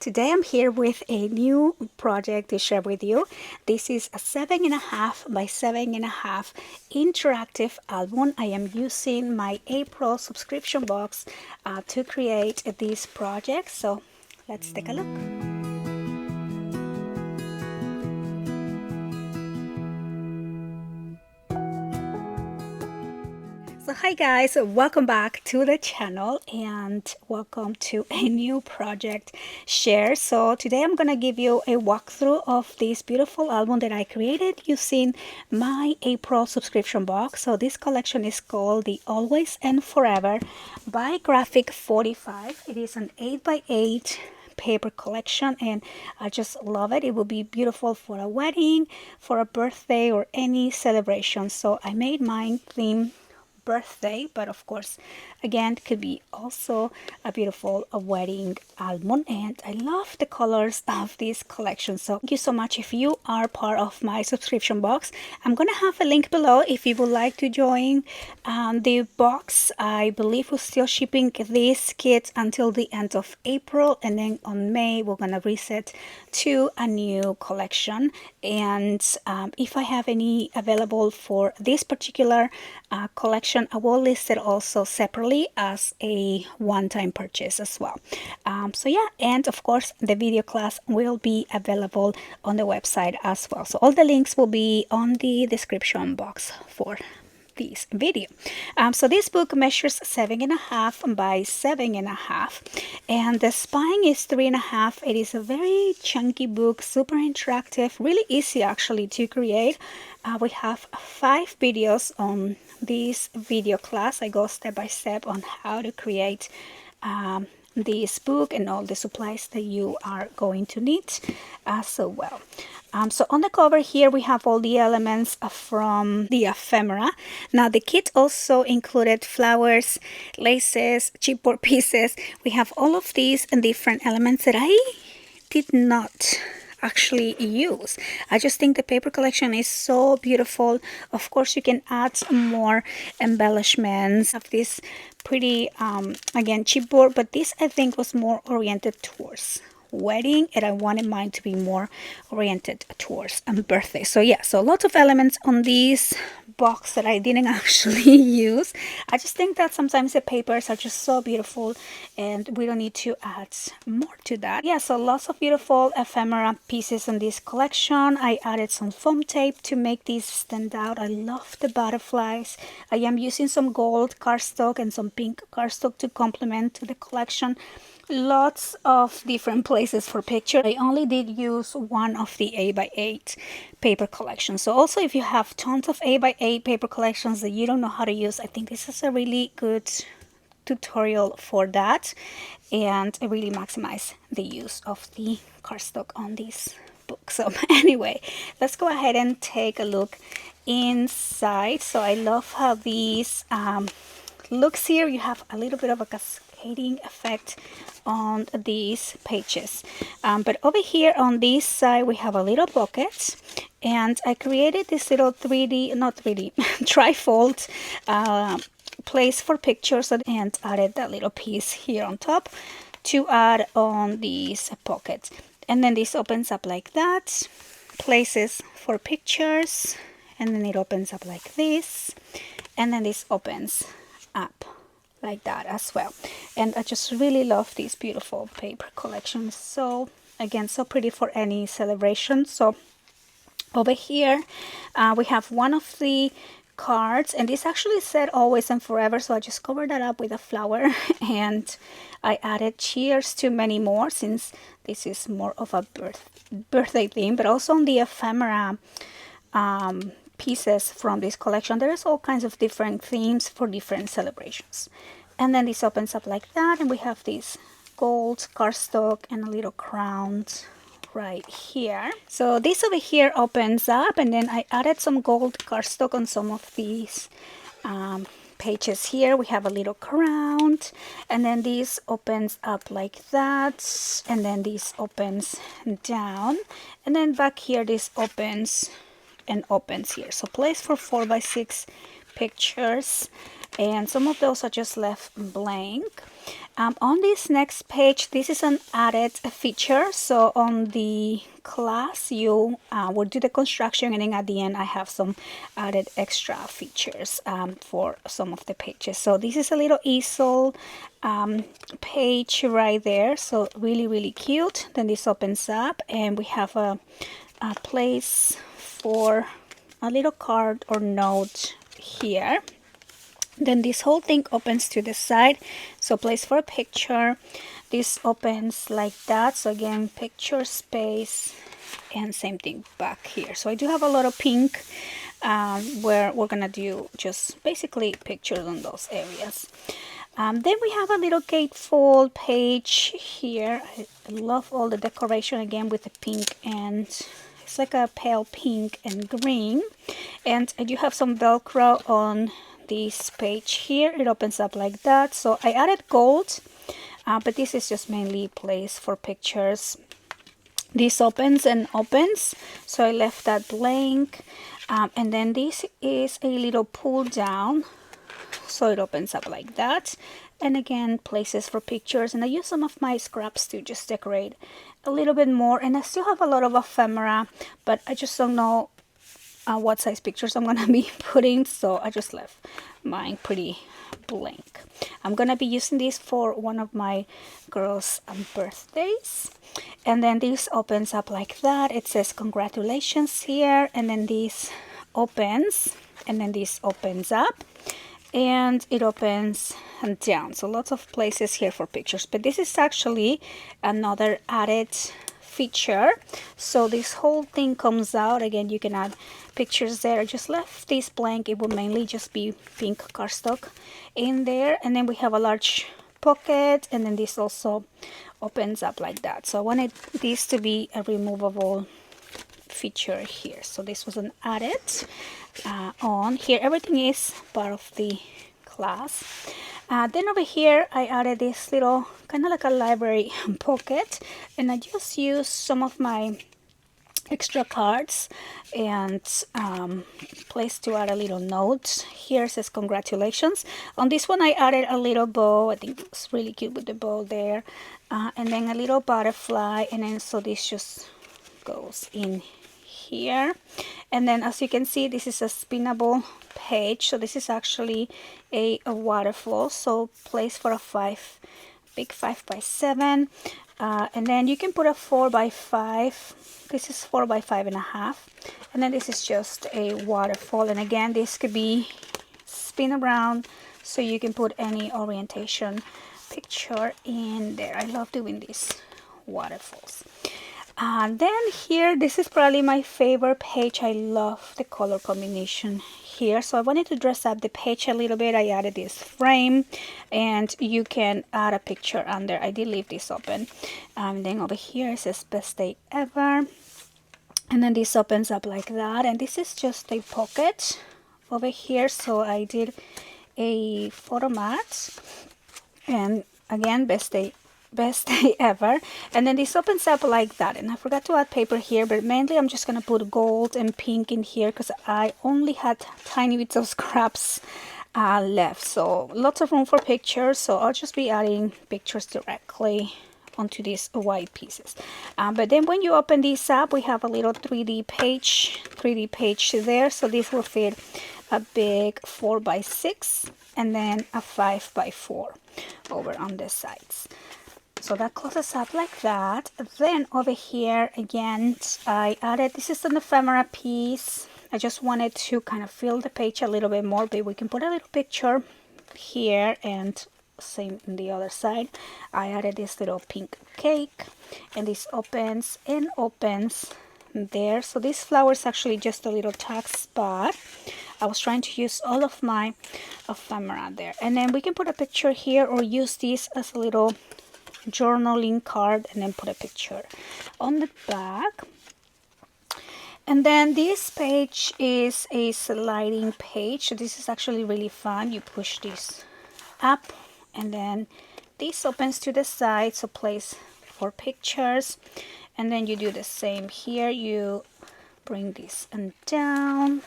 Today I'm here with a new project to share with you. This is a 7.5 by 7.5 interactive album. I am using my April subscription box to create this project. So let's take a look. So hi guys, welcome back to the channel and welcome to a new project share. So today I'm gonna give you a walkthrough of this beautiful album that I created using my April subscription box. So this collection is called the Always and Forever by Graphic 45. It is an 8x8 paper collection and I just love it. It will be beautiful for a wedding, for a birthday, or any celebration. So I made mine theme birthday, but of course again it could be also a beautiful wedding album, and I love the colors of this collection. So thank you so much if you are part of my subscription box. I'm gonna have a link below if you would like to join the box. I believe we're still shipping these kits until the end of April, and then on May we're gonna reset to a new collection. And if I have any available for this particular collection, I will list it also separately as a one-time purchase as well. So yeah, and of course the video class will be available on the website as well. So all the links will be on the description box for this video. So this book measures 7.5 by 7.5, and the spine is 3.5. It is a very chunky book, super interactive, really easy actually to create. We have 5 videos on this video class. I go step by step on how to create this book and all the supplies that you are going to need so well. So on the cover here we have all the elements from the ephemera. Now the kit also included flowers, laces, chipboard pieces. We have all of these and different elements that I did not actually use. I just think the paper collection is so beautiful. Of course you can add more embellishments of this pretty again chipboard, but this I think was more oriented towards wedding, and I wanted mine to be more oriented towards birthday. So yeah, so lots of elements on this box that I didn't actually use. I just think that sometimes the papers are just so beautiful and we don't need to add more to that. Yeah, so lots of beautiful ephemera pieces in this collection. I added some foam tape to make these stand out. I love the butterflies. I am using some gold cardstock and some pink cardstock to complement the collection. Lots of different places for picture. I only did use one of the 8x8 paper collections. So also if you have tons of 8x8 paper collections that you don't know how to use, I think this is a really good tutorial for that, and I really maximize the use of the cardstock on this book. So anyway, let's go ahead and take a look inside. So I love how these looks here. You have a little bit of a cascading effect on these pages, but over here on this side we have a little pocket, and I created this little 3D, not 3D, trifold place for pictures, and added that little piece here on top to add on this pocket. And then this opens up like that, places for pictures, and then it opens up like this, and then this opens up like that as well. And I just really love this beautiful paper collection. So again, so pretty for any celebration. So over here we have one of the cards, and this actually said always and forever, so I just covered that up with a flower and I added cheers to many more, since this is more of a birthday theme. But also on the ephemera pieces from this collection, there's all kinds of different themes for different celebrations. And then this opens up like that, and we have this gold cardstock and a little crown right here. So this over here opens up, and then I added some gold cardstock on some of these pages here. We have a little crown, and then this opens up like that, and then this opens down, and then back here this opens and opens here. So place for 4x6 pictures, and some of those are just left blank. On this next page, this is an added feature. So on the class, you will do the construction, and then at the end I have some added extra features for some of the pages. So this is a little easel page right there, so really cute. Then this opens up and we have a place for a little card or note here. Then this whole thing opens to the side, so place for a picture. This opens like that, so again, picture space, and same thing back here. So I do have a lot of pink where we're gonna do just basically pictures on those areas. Then we have a little gatefold page here. I love all the decoration again with the pink, and it's like a pale pink and green. And I do have some Velcro on this page here. It opens up like that. So I added gold, but this is just mainly place for pictures. This opens and opens, so I left that blank. And then this is a little pull down, so it opens up like that. And again, places for pictures. And I use some of my scraps to just decorate a little bit more. And I still have a lot of ephemera, but I just don't know what size pictures I'm gonna be putting, so I just left mine pretty blank. I'm gonna be using this for one of my girls' birthdays. And then this opens up like that. It says congratulations here, and then this opens, and then this opens up, and it opens and down. So lots of places here for pictures, but this is actually another added feature. So this whole thing comes out. Again, you can add pictures there. I just left this blank. It will mainly just be pink cardstock in there. And then we have a large pocket, and then this also opens up like that. So I wanted this to be a removable feature here, so this was an added on here. Everything is part of the class. Then over here I added this little kind of like a library pocket, and I just used some of my extra cards and place to add a little note. Here it says congratulations. On this one I added a little bow. I think it's really cute with the bow there, and then a little butterfly, and then so this just goes in here. And then as you can see, this is a spinnable page, so this is actually a waterfall, so place for a big 5x7, and then you can put a 4x5. This is 4x5.5, and then this is just a waterfall. And again, this could be spin around, so you can put any orientation picture in there. I love doing these waterfalls. Then here, this is probably my favorite page. I love the color combination here, so I wanted to dress up the page a little bit. I added this frame, and you can add a picture under. I did leave this open. Then over here it says best day ever, and then this opens up like that, and this is just a pocket over here. So I did a photo mat, and again, best day ever. And then this opens up like that, and I forgot to add paper here, but mainly I'm just gonna put gold and pink in here because I only had tiny bits of scraps left, so lots of room for pictures. So I'll just be adding pictures directly onto these white pieces. But then when you open this up, we have a little 3D page there, so this will fit a big 4x6 and then a 5x4 over on the sides. So that closes up like that. Then over here again, I added, this is an ephemera piece. I just wanted to kind of fill the page a little bit more, but we can put a little picture here, and same on the other side. I added this little pink cake, and this opens and opens there. So this flower is actually just a little tack spot. I was trying to use all of my ephemera there. And then we can put a picture here, or use this as a little journaling card, and then put a picture on the back. And then this page is a sliding page, so this is actually really fun. You push this up, and then this opens to the side, so place for pictures. And then you do the same here. You bring this and down.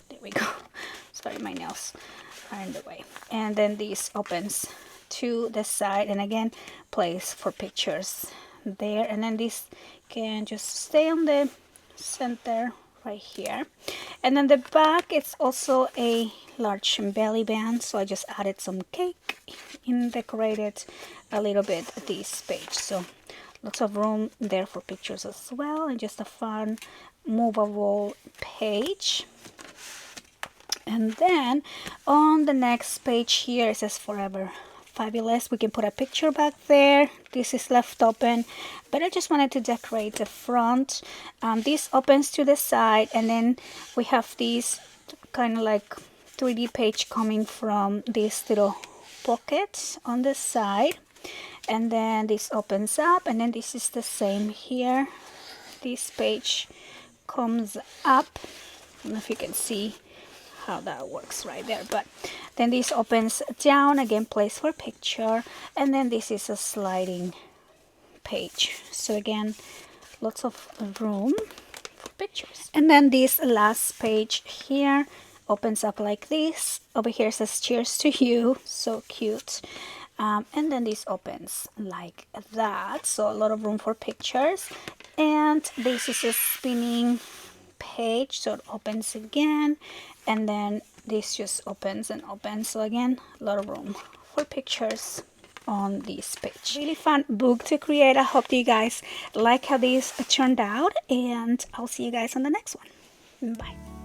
There we go. Sorry, my nails are in the way. And then this opens to the side, and again place for pictures there. And then this can just stay on the center right here. And then the back, it's also a large belly band, so I just added some cake and decorated a little bit this page. So lots of room there for pictures as well, and just a fun movable page. And then on the next page here, it says Forever Fabulous. We can put a picture back there. This is left open, but I just wanted to decorate the front. This opens to the side, and then we have these kind of like 3D page coming from this little pocket on the side. And then this opens up, and then this is the same here. This page comes up. I don't know if you can see how that works right there, but then this opens down, again place for picture, and then this is a sliding page. So again, lots of room for pictures. And then this last page here opens up like this. Over here says cheers to you, so cute. And then this opens like that, so a lot of room for pictures. And this is a spinning page, so it opens again, and then this just opens and opens. So again, a lot of room for pictures on this page. Really fun book to create. I hope you guys like how this turned out, and I'll see you guys on the next one. Bye.